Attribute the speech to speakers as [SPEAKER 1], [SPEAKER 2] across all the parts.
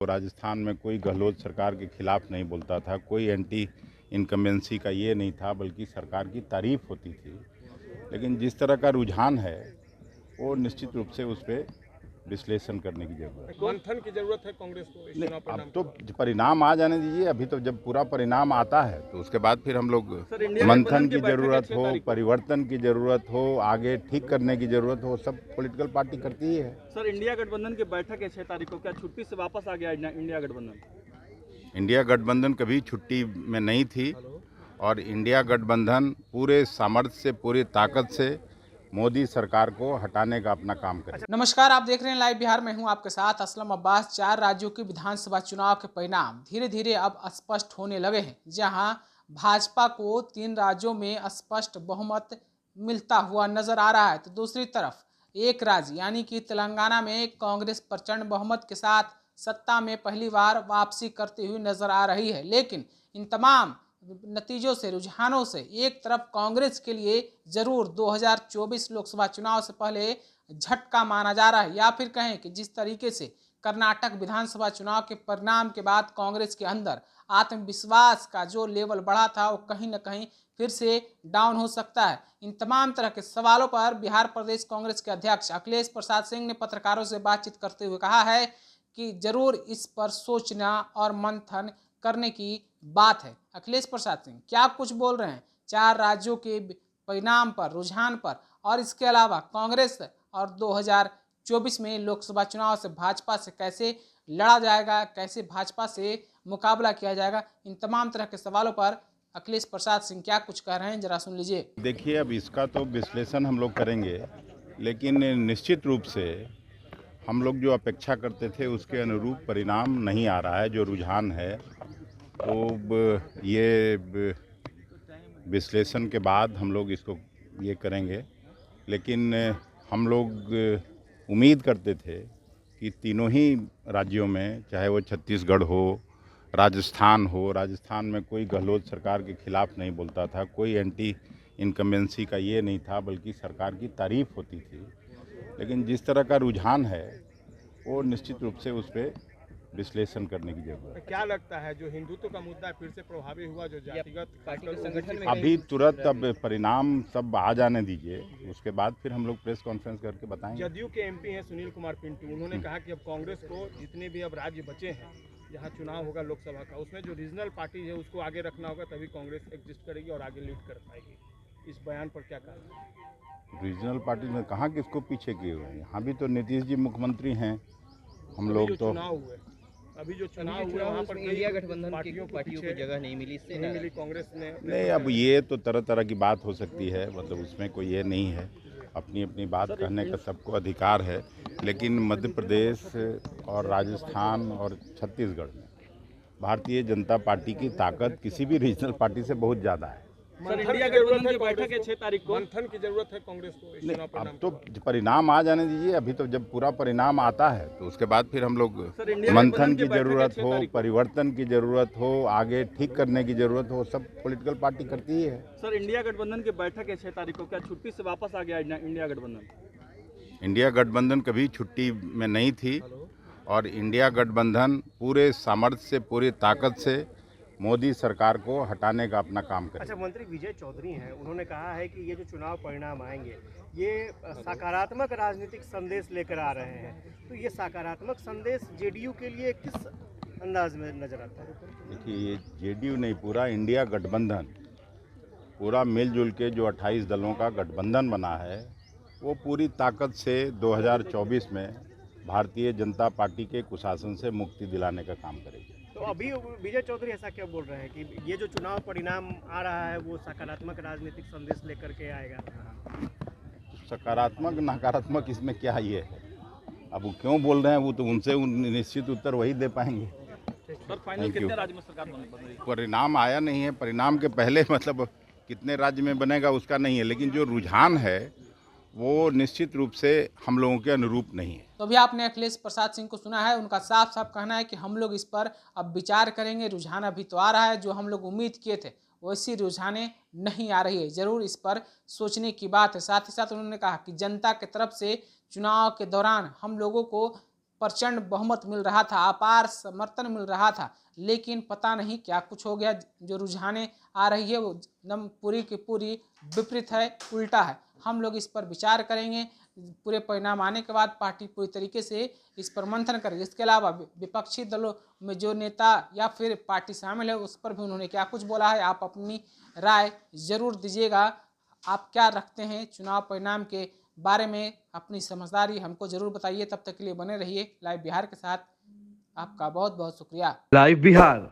[SPEAKER 1] राजस्थान में कोई गहलोत सरकार के खिलाफ नहीं बोलता था, कोई एंटी इनकम्बेंसी का ये नहीं था, बल्कि सरकार की तारीफ होती थी। लेकिन जिस तरह का रुझान है वो निश्चित रूप से उस पर विश्लेषण करने की जरूरत है।
[SPEAKER 2] मंथन की जरूरत है कांग्रेस को इस चुनाव
[SPEAKER 1] नहीं,
[SPEAKER 2] परिणाम
[SPEAKER 1] अब तो परिणाम आ जाने दीजिए। अभी तो जब पूरा परिणाम आता है तो उसके बाद फिर हम लोग मंथन की जरूरत हो, परिवर्तन की जरूरत हो, आगे ठीक करने की जरूरत हो, सब पॉलिटिकल पार्टी करती ही है।
[SPEAKER 3] सर, इंडिया गठबंधन की बैठक है 6 तारीख को, क्या छुट्टी से वापस आ गया इंडिया गठबंधन?
[SPEAKER 1] इंडिया गठबंधन कभी छुट्टी में नहीं थी और इंडिया गठबंधन पूरे सामर्थ्य से, पूरी ताकत से मोदी सरकार को हटाने का अपना काम करे।
[SPEAKER 4] नमस्कार, आप देख रहे हैं लाइव बिहार में हूं आपके साथ असलम अब्बास। 4 राज्यों की विधानसभा चुनाव के परिणाम धीरे धीरे अब स्पष्ट होने लगे हैं, जहां भाजपा को 3 राज्यों में स्पष्ट बहुमत मिलता हुआ नजर आ रहा है, तो दूसरी तरफ एक राज्य यानी कि तेलंगाना में कांग्रेस प्रचंड बहुमत के साथ सत्ता में पहली बार वापसी करती हुई नजर आ रही है। लेकिन इन तमाम नतीजों से, रुझानों से एक तरफ कांग्रेस के लिए जरूर 2024 लोकसभा चुनाव से पहले झटका माना जा रहा है, या फिर कहें कि जिस तरीके से कर्नाटक विधानसभा चुनाव के परिणाम के बाद कांग्रेस के अंदर आत्मविश्वास का जो लेवल बढ़ा था वो कहीं ना कहीं फिर से डाउन हो सकता है। इन तमाम तरह के सवालों पर बिहार प्रदेश कांग्रेस के अध्यक्ष अखिलेश प्रसाद सिंह ने पत्रकारों से बातचीत करते हुए कहा है कि जरूर इस पर सोचना और मंथन करने की बात है। अखिलेश प्रसाद सिंह क्या कुछ बोल रहे हैं 4 राज्यों के परिणाम पर, रुझान पर, और इसके अलावा कांग्रेस और 2024 में लोकसभा चुनाव से भाजपा से कैसे लड़ा जाएगा, कैसे भाजपा से मुकाबला किया जाएगा, इन तमाम तरह के सवालों पर अखिलेश प्रसाद सिंह क्या कुछ कह रहे हैं, जरा सुन लीजिए।
[SPEAKER 1] देखिए, अब इसका तो विश्लेषण हम लोग करेंगे, लेकिन निश्चित रूप से हम लोग जो अपेक्षा करते थे उसके अनुरूप परिणाम नहीं आ रहा है। जो रुझान है तो ये विश्लेषण के बाद हम लोग इसको ये करेंगे। लेकिन हम लोग उम्मीद करते थे कि तीनों ही राज्यों में, चाहे वो छत्तीसगढ़ हो, राजस्थान में कोई गहलोत सरकार के खिलाफ नहीं बोलता था, कोई एंटी इनकम्बेंसी का ये नहीं था, बल्कि सरकार की तारीफ होती थी। लेकिन जिस तरह का रुझान है वो निश्चित रूप से उस पर विश्लेषण करने की जरूरत है।
[SPEAKER 2] क्या लगता है जो हिंदुत्व का मुद्दा फिर से प्रभावी हुआ, जो जातिगत
[SPEAKER 3] पार्टी के संगठन में
[SPEAKER 1] अभी तुरंत अब परिणाम सब आ जाने दीजिए, उसके बाद फिर हम लोग प्रेस कॉन्फ्रेंस करके बताएंगे।
[SPEAKER 2] जदयू के एमपी हैं सुनील कुमार पिंटू, उन्होंने कहा कि अब कांग्रेस को जितने भी अब राज्य बचे हैं जहां चुनाव होगा लोकसभा का, उसमें जो रीजनल पार्टी है उसको आगे रखना होगा, तभी कांग्रेस एग्जिस्ट करेगी और आगे लीड कर पाएगी। इस बयान पर क्या कहा?
[SPEAKER 1] रीजनल पार्टी ने कहाँ किसको पीछे किए हुए हैं? यहाँ भी तो नीतीश जी मुख्यमंत्री हैं। हम लोग तो
[SPEAKER 2] अभी जो चुनाव हुए वहाँ पर
[SPEAKER 3] इंडिया गठबंधन की पार्टियों को जगह नहीं मिली, इससे
[SPEAKER 2] नहीं मिली कांग्रेस ने।
[SPEAKER 1] नहीं, अब ये तो तरह तरह की बात हो सकती है, मतलब उसमें कोई ये नहीं है, अपनी अपनी बात कहने का सबको अधिकार है। लेकिन मध्य प्रदेश और राजस्थान और छत्तीसगढ़ में भारतीय जनता पार्टी की ताकत किसी भी रीजनल पार्टी से बहुत ज़्यादा है।
[SPEAKER 3] सर, इंडिया गठबंधन की बैठक है 6 तारीख को,
[SPEAKER 2] मंथन की जरूरत है कांग्रेस को इस चुनाव परिणाम।
[SPEAKER 1] अब तो परिणाम आ जाने दीजिए। अभी तो जब पूरा परिणाम आता है तो उसके बाद फिर हम लोग मंथन की जरूरत हो, परिवर्तन की जरूरत हो, आगे ठीक करने की जरूरत हो, सब पॉलिटिकल पार्टी करती ही है।
[SPEAKER 3] सर, इंडिया गठबंधन की बैठक है 6 तारीख को, क्या छुट्टी से वापस आ गया इंडिया गठबंधन?
[SPEAKER 1] इंडिया गठबंधन कभी छुट्टी में नहीं थी और इंडिया गठबंधन पूरे सामर्थ्य से, पूरी ताकत से मोदी सरकार को हटाने का अपना काम करे।
[SPEAKER 5] अच्छा, मंत्री विजय चौधरी हैं, उन्होंने कहा है कि ये जो चुनाव परिणाम आएंगे ये सकारात्मक राजनीतिक संदेश लेकर आ रहे हैं, तो ये सकारात्मक संदेश जेडीयू के लिए किस अंदाज में नजर आता है?
[SPEAKER 1] देखिए, ये जेडीयू नहीं, पूरा इंडिया गठबंधन, पूरा मिलजुल के जो 28 दलों का गठबंधन बना है वो पूरी ताकत से 2024 में भारतीय जनता पार्टी के कुशासन से मुक्ति दिलाने का काम करेगी।
[SPEAKER 5] तो अभी विजय चौधरी ऐसा क्या बोल रहे हैं कि ये जो चुनाव परिणाम आ रहा है वो सकारात्मक राजनीतिक संदेश लेकर के आएगा?
[SPEAKER 1] सकारात्मक नकारात्मक इसमें क्या ये है? अब वो क्यों बोल रहे हैं वो तो उनसे निश्चित उत्तर वही दे पाएंगे।
[SPEAKER 3] सर, फाइनल कितने राज्य में सरकार बन रही है?
[SPEAKER 1] परिणाम आया नहीं है, परिणाम के पहले मतलब कितने राज्य में बनेगा उसका नहीं है, लेकिन जो रुझान है वो निश्चित रूप से हम लोगों के अनुरूप नहीं है।
[SPEAKER 4] तो अभी आपने अखिलेश प्रसाद सिंह को सुना है, उनका साफ साफ कहना है कि हम लोग इस पर अब विचार करेंगे। रुझान अभी तो आ रहा है, जो हम लोग उम्मीद किए थे वैसी रुझानें नहीं आ रही है, जरूर इस पर सोचने की बात है। साथ ही साथ उन्होंने कहा कि जनता की तरफ से चुनाव के दौरान हम लोगों को प्रचंड बहुमत मिल रहा था, अपार समर्थन मिल रहा था, लेकिन पता नहीं क्या कुछ हो गया। जो रुझाने आ रही है वो एकदम पूरी की पूरी विपरीत है, उल्टा है। हम लोग इस पर विचार करेंगे, पूरे परिणाम आने के बाद पार्टी पूरी तरीके से इस पर मंथन करेगी। इसके अलावा विपक्षी दलों में जो नेता या फिर पार्टी शामिल है उस पर भी उन्होंने क्या कुछ बोला है, आप अपनी राय जरूर दीजिएगा। आप क्या रखते हैं चुनाव परिणाम के बारे में, अपनी समझदारी हमको जरूर बताइए। तब तक के लिए बने रहिए लाइव बिहार के साथ। आपका बहुत बहुत शुक्रिया।
[SPEAKER 6] लाइव बिहार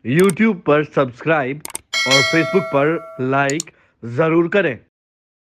[SPEAKER 6] यूट्यूब पर सब्सक्राइब और फेसबुक पर लाइक जरूर करें।